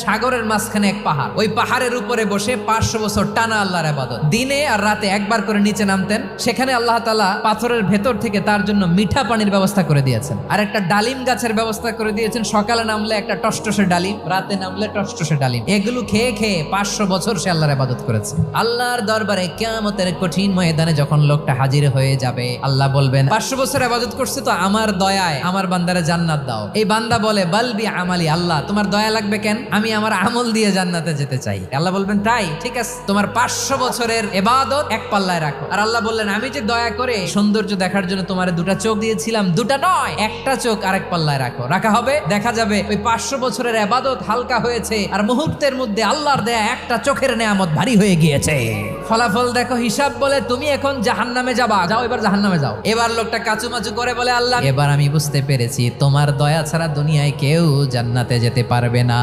সাগরের মাঝখানে এক পাহাড়, ওই পাহাড়ের উপরে বসে 500 বছর টানা আল্লাহর ইবাদত। দিনে আর রাতে একবার করে নিচে নামতেন। সেখানে আল্লাহ তাআলা পাথরের ভেতর থেকে তার জন্য মিঠা পানির ব্যবস্থা করে দিয়েছেন, আর একটা ডালিম গাছের ব্যবস্থা করে দিয়েছেন। সকালে নামলে একটা টসটসে ডালিম, রাতে নামলে টসটসে ডালিম। এগুলো খেয়ে খেয়ে 500 বছর সে আল্লাহর ইবাদত করেছে। আল্লাহর দরবারে কিয়ামতের কঠিন ময়দানে যখন লোকটা হাজির হয়ে যাবে, আল্লাহ বলবেন 500 বছর ইবাদত করছে তো আমার দয়ায় আমার বান্দারে জান্নাত দাও। এই বান্দা বলে বালবি আমালি, আল্লাহ তোমার দয়া লাগবে কেন, আমি আমার আমল দিয়ে জান্নাতে যেতে চাই। আল্লাহ বলবেন তাই, ঠিক আছে, তোমার 500 বছরের ইবাদত এক পাল্লায় রাখো। আর আল্লাহ বললেন আমি যে দয়া করে সৌন্দর্য দেখার জন্য তোমার 2টা চোখ দিয়েছিলাম, 2টা নয়, একটা চোখ আরেক পাল্লায় রাখো। রাখা হবে, দেখা যাবে ওই 500 বছরের ইবাদত হালকা হয়েছে, আর মুহূর্তের মধ্যে আল্লাহর দেয়া একটা চোখের নেয়ামত ভারী হয়ে গিয়েছে। ফলাফল দেখো, হিসাব বলে তুমি এখন জাহান্নামে যাবা, যাও এবার জাহান্নামে যাও। এবার লোকটা কাচুমাচু করে বলে আল্লাহ এবার আমি বুঝতে পেরেছি তোমার দয়া ছাড়া দুনিয়ায় কেউ জান্নাতে যেতে পারবে না।